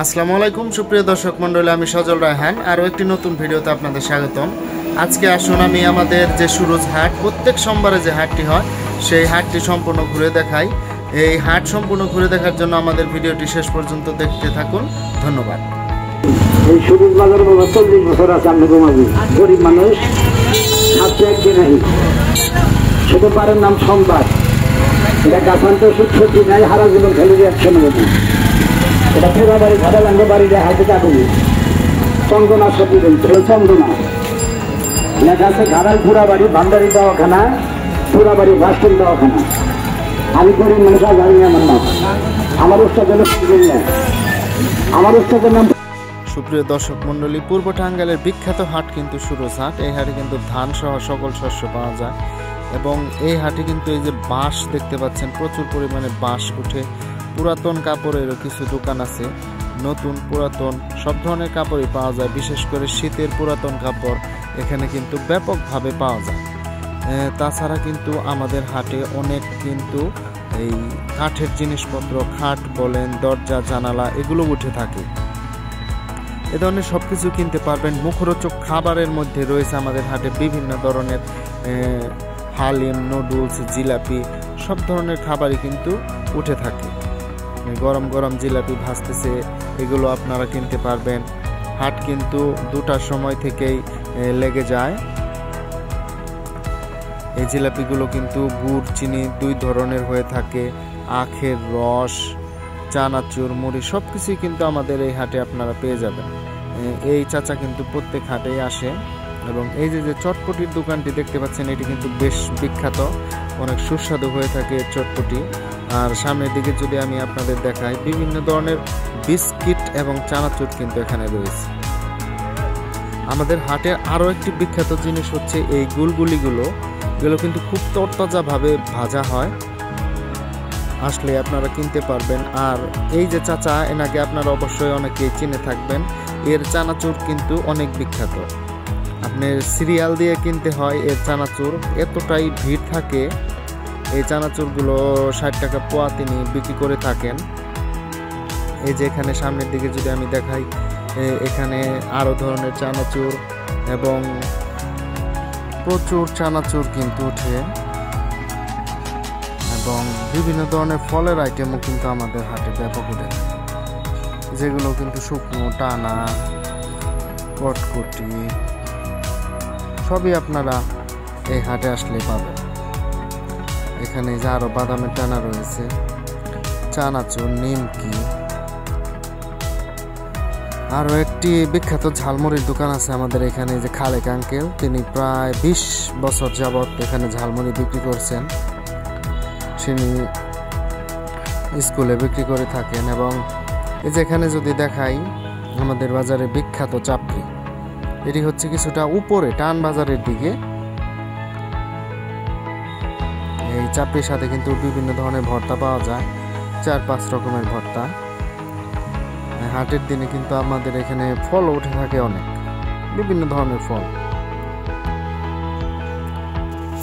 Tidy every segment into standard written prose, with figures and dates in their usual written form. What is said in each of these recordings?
আসসালামু আলাইকুম সুপ্রিয় দর্শক মণ্ডলী, আমি সজল রায়হান আরও একটি নতুন ভিডিওতে আপনাদের স্বাগতম। আজকে আসুন আমি আমাদের যে সুরজ হাট, প্রত্যেক সোমবারে যে হাটটি হয় সেই হাটটি সম্পূর্ণ ঘুরে দেখাই। এই হাট সম্পূর্ণ ঘুরে দেখার জন্য আমাদের ভিডিওটি শেষ পর্যন্ত দেখতে থাকুন। ধন্যবাদ। এই সুরজ বাজার 40 বছর আছে। আমি ঘুমাবি গরিব মানুষ, হাতে একদিন নাই শুধু পারের নাম সংবাদ। এটা গাছান্ত সুচ্ছতি নাই, হারা জীবন খেলে একশন মতো। এটা ফেরা বাড়ি ঘাড়া লাঙ্গা বাড়ি হাতে চাকুনি চন্দনা সতী চন্দনা লেখা আছে। ঘাড়াল পুরা বাড়ি ভান্ডারি দওয়াখানা, পুরা বাড়ি ভাস্কর দওয়াখানা। আমি গরিব মানুষ জানি আমার নাম, আমার উস্তাদের আমার উস্তাদের নাম। সুপ্রিয় দর্শক মণ্ডলী, পূর্ব টাঙ্গাইলের বিখ্যাত হাট কিন্তু সুরজ হাট। এই হাটে কিন্তু ধান সহ সকল শস্য পাওয়া যায় এবং এই হাটে কিন্তু এই যে বাঁশ দেখতে পাচ্ছেন, প্রচুর পরিমাণে বাঁশ উঠে। পুরাতন কাপড়েরও কিছু দোকান আছে, নতুন পুরাতন সব ধরনের কাপড়ই পাওয়া যায়। বিশেষ করে শীতের পুরাতন কাপড় এখানে কিন্তু ব্যাপকভাবে পাওয়া যায়। তাছাড়া কিন্তু আমাদের হাটে অনেক কিন্তু এই কাঠের জিনিসপত্র, খাট বলেন, দরজা জানালা, এগুলো উঠে থাকে। এ ধরনের সব কিছু কিনতে পারবেন। মুখরোচক খাবারের মধ্যে রয়েছে আমাদের হাটে বিভিন্ন ধরনের হালিম, নুডলস, জিলাপি, সব ধরনের খাবারই কিন্তু উঠে থাকে। গরম গরম জিলাপি ভাজতেছে, এগুলো আপনারা কিনতে পারবেন। হাট কিন্তু 2টার সময় থেকেই লেগে যায়। এই জিলাপিগুলো কিন্তু গুড় চিনি 2 ধরনের হয়ে থাকে। আখের রস, চানাচুর, মুড়ি সব কিছুই কিন্তু আমাদের এই হাটে আপনারা পেয়ে যাবেন। এই চাচা কিন্তু প্রত্যেক হাটেই আসে এবং এই যে চটপটির দোকানটি দেখতে পাচ্ছেন, এটি কিন্তু বেশ বিখ্যাত, অনেক সুস্বাদু হয়ে থাকে চটপটি। আর সামনের দিকে যদি আমি আপনাদের দেখাই, বিভিন্ন ধরনের বিস্কিট এবং চানাচুর কিন্তু এখানে রয়েছে। আমাদের হাটের আরও একটি বিখ্যাত জিনিস হচ্ছে এই গুলগুলিগুলো। এগুলো কিন্তু খুব তরতাজাভাবে ভাজা হয়, আসলে আপনারা কিনতে পারবেন। আর এই যে চাচা, এনাকে আপনারা অবশ্যই অনেকেই চিনে থাকবেন। এর চানাচুর কিন্তু অনেক বিখ্যাত, আপনার সিরিয়াল দিয়ে কিনতে হয় এর চানাচুর, এতটাই ভিড় থাকে। এই চানাচুরগুলো 60 টাকা পোয়া তিনি বিক্রি করে থাকেন। এই যে এখানে সামনের দিকে যদি আমি দেখাই, এখানে আরও ধরনের চানাচুর এবং প্রচুর চানাচুর কিন্তু ওঠে এবং বিভিন্ন ধরনের ফলের আইটেমও কিন্তু আমাদের হাটে ব্যাপক ওঠে, যেগুলো কিন্তু শুকনো, টানা, কটকটি সবই আপনারা এই হাটে আসলে পাবেন। এখানে যে আরো বাদামের টানা রয়েছে, চানাচুর, নিমকি। আরো একটি বিখ্যাত ঝালমুড়ির দোকান আছে আমাদের এখানে, যে খালেক আঙ্কেল, তিনি প্রায় 20 বছর যাবত এখানে ঝালমুড়ি বিক্রি করছেন। তিনি স্কুলে বিক্রি করে থাকেন। এবং এই যে এখানে যদি দেখাই, আমাদের বাজারে বিখ্যাত চাপড়ি, এটি হচ্ছে কিছুটা উপরে টান বাজারের দিকে। এই চাপড়ির সাথে কিন্তু বিভিন্ন ধরনের ভর্তা পাওয়া যায়, 4-5 রকমের ভর্তা। হাটের দিনে কিন্তু আমাদের এখানে ফল উঠে থাকে অনেক, বিভিন্ন ধরনের ফল,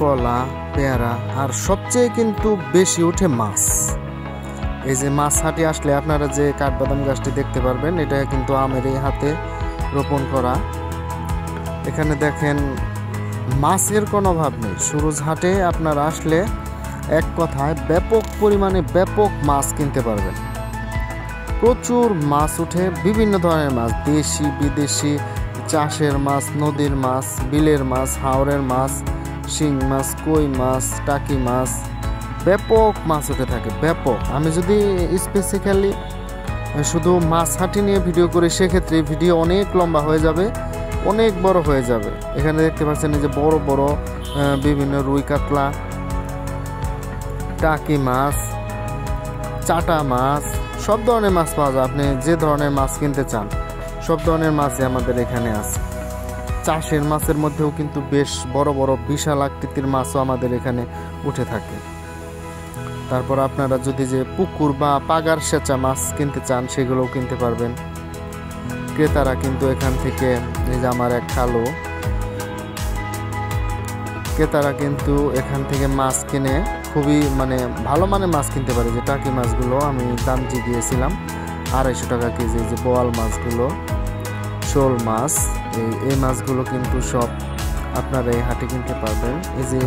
কলা, পেয়ারা, আর সবচেয়ে কিন্তু বেশি উঠে মাছ। এই যে মাছ হাটে আসলে আপনারা যে কাঠবাদাম গাছটি দেখতে পারবেন, এটা কিন্তু আমের এই হাতে রোপণ করা। এখানে দেখেন মাছের কোনো অভাব নেই। সুরজ হাটে আপনারা আসলে এক কথায় ব্যাপক পরিমাণে ব্যাপক মাছ কিনতে পারবেন। প্রচুর মাছ উঠে, বিভিন্ন ধরনের মাছ, দেশি বিদেশি, চাষের মাছ, নদীর মাছ, বিলের মাছ, হাওরের মাছ, শিং মাছ, কই মাছ, টাকি মাছ, ব্যাপক মাছ উঠে থাকে, ব্যাপক। আমি যদি স্পেসিক্যালি শুধু মাছ হাটি নিয়ে ভিডিও করি, সেক্ষেত্রে ভিডিও অনেক লম্বা হয়ে যাবে, অনেক বড় হয়ে যাবে। এখানে দেখতে পাচ্ছেন এই যে বড় বড় বিভিন্ন রুই, কাতলা, টাকি মাছ, চাটা মাছ, সব ধরনের মাছ পাওয়া যায়। আপনি যে ধরনের মাছ কিনতে চান সব ধরনের মাছই আমাদের এখানে আছে। চাষের মাছের মধ্যেও কিন্তু বেশ বড় বড় বিশাল আকৃতির মাছও আমাদের এখানে উঠে থাকে। তারপর আপনারা যদি যে পুকুর বা পাগার সেচা মাছ কিনতে চান, সেগুলোও কিনতে পারবেন। ক্রেতারা কিন্তু এখান থেকে, এই যে আমার এক খালো, ক্রেতারা কিন্তু এখান থেকে মাছ কিনে খুবই ভালো মানের মাছ কিনতে পারে। যে টাকি মাছগুলো আমি দাম গিয়েছিলাম, 250 টাকা কেজি। এই যে বোয়াল মাছগুলো, শোল মাছ, এই মাছগুলো কিন্তু সব আপনারা এই হাটে কিনতে পারবেন। এই যে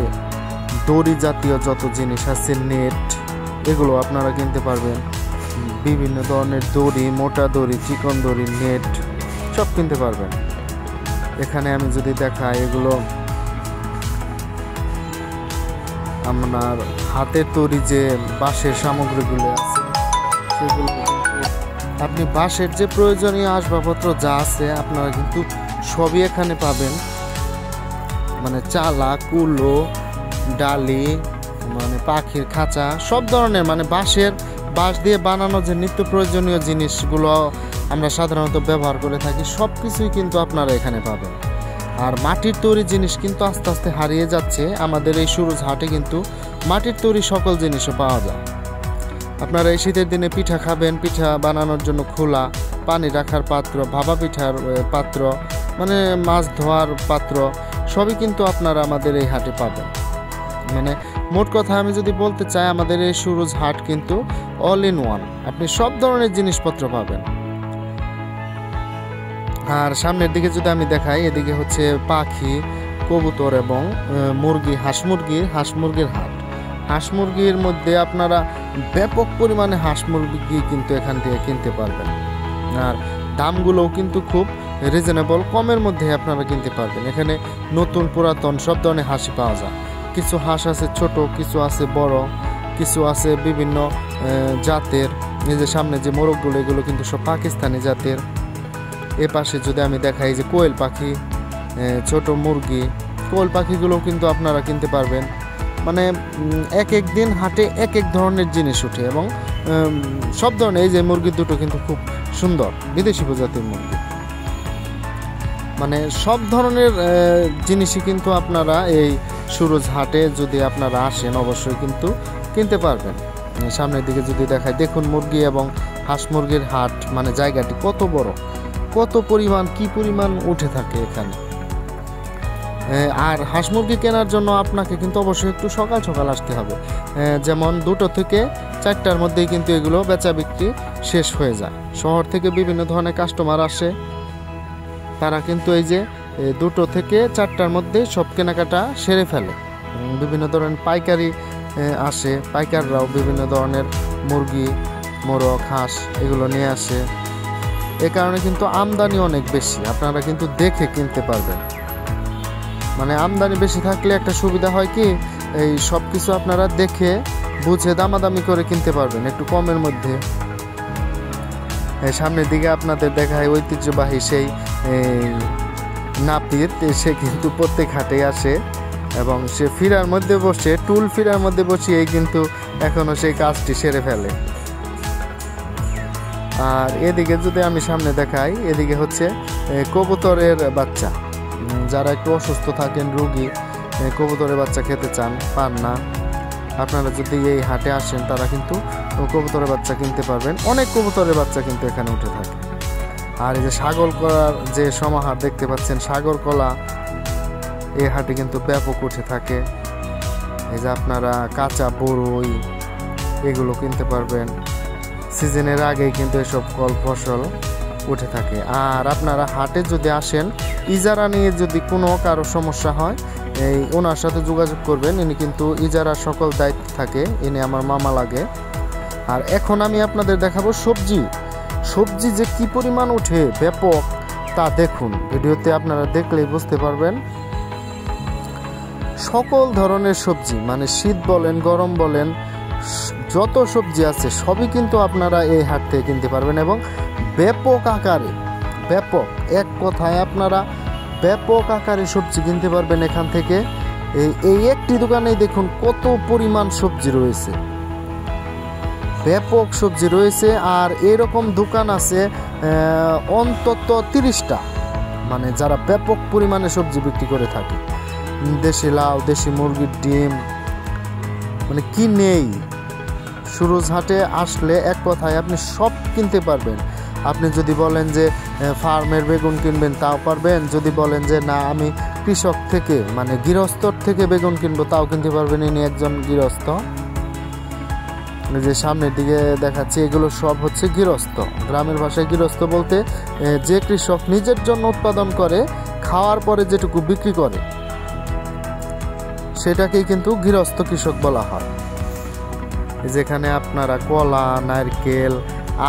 দড়ি জাতীয় যত জিনিস আছে, নেট, এগুলো আপনারা কিনতে পারবেন। বিভিন্ন ধরনের দড়ি, মোটা দড়ি, চিকন দড়ি, নেট সব কিনতে পারবেন। এখানে আমি যদি দেখাই, এগুলো আপনার হাতের তৈরি যে বাঁশের সামগ্রীগুলো আছে, সেগুলো আপনি বাঁশের যে প্রয়োজনীয় আসবাবপত্র যা আছে আপনারা কিন্তু সবই এখানে পাবেন। মানে চালা, কুলো, ডালি, মানে পাখির খাঁচা, সব ধরনের, মানে বাঁশ দিয়ে বানানো যে নিত্য প্রয়োজনীয় জিনিসগুলো আমরা সাধারণত ব্যবহার করে থাকি, সব কিছুই কিন্তু আপনারা এখানে পাবেন। আর মাটির তৈরি জিনিস কিন্তু আস্তে আস্তে হারিয়ে যাচ্ছে। আমাদের এই সুরুজ হাটে কিন্তু মাটির তৈরি সকল জিনিসও পাওয়া যায়। আপনারা এই শীতের দিনে পিঠা খাবেন, পিঠা বানানোর জন্য খোলা, পানি রাখার পাত্র, ভাপা পিঠার পাত্র, মানে মাছ ধোয়ার পাত্র, সবই কিন্তু আপনারা আমাদের এই হাটে পাবেন। মানে মোট কথা আমি যদি বলতে চাই, আমাদের এই সুরুজ হাট কিন্তু অল ইন ওয়ান, আপনি সব ধরনের জিনিসপত্র পাবেন। আর সামনের দিকে যদি আমি দেখাই, এদিকে হচ্ছে পাখি, কবুতর এবং মুরগি, হাঁস মুরগির হাট। হাঁস মুরগির মধ্যে আপনারা ব্যাপক পরিমাণে হাঁস মুরগি কিন্তু এখান থেকে কিনতে পারবেন। আর দামগুলোও কিন্তু খুব রিজনেবল, কমের মধ্যে আপনারা কিনতে পারবেন। এখানে নতুন পুরাতন সব ধরনের হাঁসই পাওয়া যায়। কিছু হাঁস আছে ছোট, কিছু আছে বড়, কিছু আছে বিভিন্ন জাতের। এই যে সামনে যে মোরগগুলো, এগুলো কিন্তু সব পাকিস্তানি জাতের। এ পাশে যদি আমি দেখাই, যে কোয়েল পাখি, ছোট মুরগি, কোয়েল পাখিগুলো কিন্তু আপনারা কিনতে পারবেন। মানে এক এক দিন হাটে এক এক ধরনের জিনিস ওঠে এবং সব ধরনের। এই যে মুরগি দুটো কিন্তু খুব সুন্দর, বিদেশি প্রজাতির মুরগি। মানে সব ধরনের জিনিসই কিন্তু আপনারা এই সুরুজ হাটে যদি আপনারা আসেন অবশ্যই কিন্তু কিনতে পারবেন। সামনের দিকে যদি দেখাই, দেখুন মুরগি এবং হাঁস মুরগির হাট, মানে জায়গাটি কত বড়, কত পরিমাণ, কি পরিমাণ উঠে থাকে এখানে। আর হাঁস মুরগি কেনার জন্য আপনাকে কিন্তু অবশ্যই একটু সকাল সকাল আসতে হবে। যেমন 2টো থেকে 4টার মধ্যেই কিন্তু এগুলো বেচা বিক্রি শেষ হয়ে যায়। শহর থেকে বিভিন্ন ধরনের কাস্টমার আসে, তারা কিন্তু এই যে 2টো থেকে 4টার মধ্যে সব কেনাকাটা সেরে ফেলে। বিভিন্ন ধরনের পাইকারি আসে, পাইকাররাও বিভিন্ন ধরনের মুরগি, মোরগ, হাঁস এগুলো নিয়ে আসে। এ কারণে কিন্তু আমদানি অনেক বেশি, আপনারা কিন্তু দেখে কিনতে পারবেন। মানে আমদানি বেশি থাকলে একটা সুবিধা হয় কি, এই সব কিছু আপনারা দেখে বুঝে দামাদামি করে কিনতে পারবেন একটু কমের মধ্যে। সামনের দিকে আপনাদের দেখায় ঐতিহ্যবাহী সেই নাপিত, সে কিন্তু প্রত্যেক হাটে আসে এবং সে ফিরার মধ্যে বসে, টুল ফিরার মধ্যে বসিয়েই কিন্তু এখনো সেই কাজটি সেরে ফেলে। আর এদিকে যদি আমি সামনে দেখাই, এদিকে হচ্ছে কবুতরের বাচ্চা। যারা একটু অসুস্থ থাকেন, রোগী, কবুতরের বাচ্চা খেতে চান, পান না, আপনারা যদি এই হাটে আসেন তারা কিন্তু কবুতরের বাচ্চা কিনতে পারবেন। অনেক কবুতরের বাচ্চা কিন্তু এখানে উঠে থাকে। আর এই যে সাগর কলার যে সমাহার দেখতে পাচ্ছেন, সাগর কলা এই হাটে কিন্তু ব্যাপক উঠে থাকে। এই যে আপনারা কাঁচা বড়ই এগুলো কিনতে পারবেন। সিজনের আগেই কিন্তু এসব ফসল উঠে থাকে। আর আপনারা হাটে যদি আসেন, ইজারা নিয়ে যদি কোনো কারো সমস্যা হয়, এই ওনার সাথে যোগাযোগ করবেন। ইনি কিন্তু ইজারার সকল দায়িত্ব থাকে, ইনি আমার মামা লাগে। আর এখন আমি আপনাদের দেখাবো সবজি যে কি পরিমাণ উঠে ব্যাপক, তা দেখুন ভিডিওতে, আপনারা দেখলেই বুঝতে পারবেন। সকল ধরনের সবজি, মানে শীত বলেন, গরম বলেন, যত সবজি আছে সবই কিন্তু আপনারা এই হাট থেকে কিনতে পারবেন এবং ব্যাপক আকারে, ব্যাপক, এক কথায় আপনারা ব্যাপক আকারে সবজি কিনতে পারবেন এখান থেকে। এই একটি দোকানেই দেখুন কত পরিমাণ সবজি রয়েছে, ব্যাপক সবজি রয়েছে। আর এরকম দোকান আছে অন্তত 30টা, মানে যারা ব্যাপক পরিমাণে সবজি বিক্রি করে থাকে। দেশি লাউ, দেশি মুরগির ডিম, মানে কি নেই। সুরুজ হাটে আসলে এক কথায় আপনি সব কিনতে পারবেন। আপনি যদি বলেন যে ফার্মের বেগুন কিনবেন, তাও পারবেন। যদি বলেন যে না আমি কৃষক থেকে, মানে গৃহস্থর থেকে বেগুন কিনবো, তাও কিনতে পারবেন। ইনি একজন গৃহস্থ। যে সামনের দিকে দেখাচ্ছি, এগুলো সব হচ্ছে গৃহস্থ। গ্রামের ভাষায় গৃহস্থ বলতে যে কৃষক নিজের জন্য উৎপাদন করে, খাওয়ার পরে যেটুকু বিক্রি করে সেটাকেই কিন্তু গৃহস্থ কৃষক বলা হয়। যেখানে আপনারা কলা, নারকেল,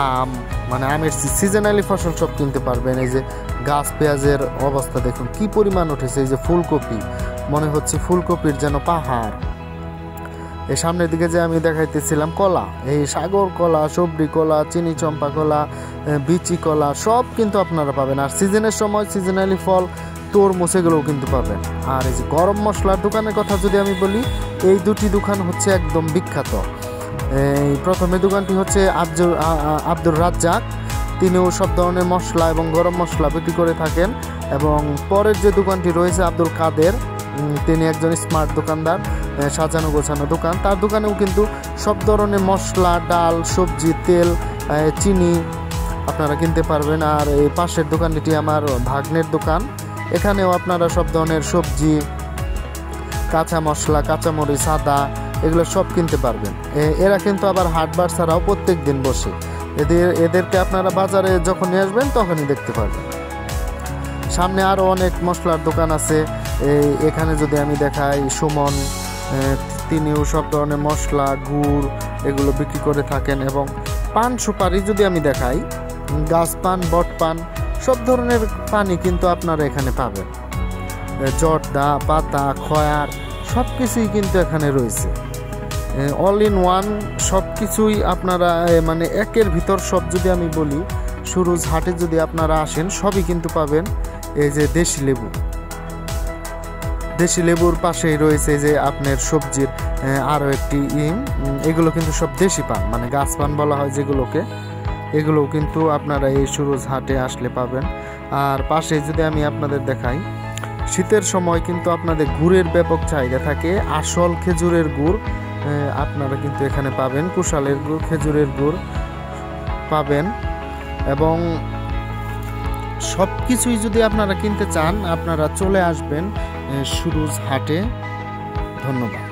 আম, মানে আমের সিজনালি ফসল সব কিনতে পারবেন। এই যে গাছ পেঁয়াজের অবস্থা দেখুন কি পরিমাণ উঠেছে। এই যে ফুলকপি, মনে হচ্ছে ফুলকপির যেন পাহাড়। এই সামনের দিকে যে আমি দেখাইতেছিলাম কলা, এই সাগর কলা, সবরি কলা, চিনি চম্পা কলা, বিচি কলা সব কিন্তু আপনারা পাবেন। আর সিজনের সময় সিজনালি ফল, তরমুজ এগুলোও কিন্তু পাবেন। আর এই যে গরম মশলার দোকানের কথা যদি আমি বলি, এই দুটি দোকান হচ্ছে একদম বিখ্যাত। এই প্রথমে দোকানটি হচ্ছে আব্দুর রাজ্জাক, তিনিও সব ধরনের মশলা এবং গরম মশলা বিক্রি করে থাকেন। এবং পরের যে দোকানটি রয়েছে আব্দুল কাদের, তিনি একজন স্মার্ট দোকানদার, সাজানো গোছানো দোকান। তার দোকানেও কিন্তু সব ধরনের মশলা, ডাল, সবজি, তেল, চিনি আপনারা কিনতে পারবেন। আর এই পাশের দোকানটি আমার ভাগ্নের দোকান, এখানেও আপনারা সব ধরনের সবজি, কাঁচা মশলা, কাঁচামরিচ, আদা এগুলো সব কিনতে পারবেন। এরা কিন্তু আবার হাটবার ছাড়াও প্রত্যেক দিন বসে। এদেরকে আপনারা বাজারে যখন নিয়ে আসবেন তখনই দেখতে পারবেন। সামনে আরও অনেক মশলার দোকান আছে। এখানে যদি আমি দেখাই, সুমন, তিনিও সব ধরনের মশলা, গুড় এগুলো বিক্রি করে থাকেন। এবং পান সুপারি যদি আমি দেখাই, গাছ পান, বট পান সব ধরনের পানি কিন্তু আপনারা এখানে পাবেন। জর্দা, পাতা, খয়ার সব কিছুই কিন্তু এখানে রয়েছে। অল ইন ওয়ান সব কিছুই আপনারা, মানে একের ভিতর সব যদি আমি বলি, সুরুজ হাটে যদি আপনারা আসেন সবই কিন্তু পাবেন। এই যে দেশি লেবু, দেশি লেবুর পাশেই রয়েছে যে আপনার সবজির আরও একটি এগুলো কিন্তু সব দেশি পান, মানে গাছ পান বলা হয় যেগুলোকে, এগুলোও কিন্তু আপনারা এই সুরুজ হাটে আসলে পাবেন। আর পাশে যদি আমি আপনাদের দেখাই, শীতের সময় কিন্তু আপনাদের গুড়ের ব্যাপক চাহিদা থাকে। আসল খেজুরের গুড় আপনারা কিন্তু এখানে পাবেন, কুশালের গুড়, খেজুরের গুড় পাবেন। এবং সব কিছুই যদি আপনারা কিনতে চান আপনারা চলে আসবেন সুরুজ হাটে। ধন্যবাদ।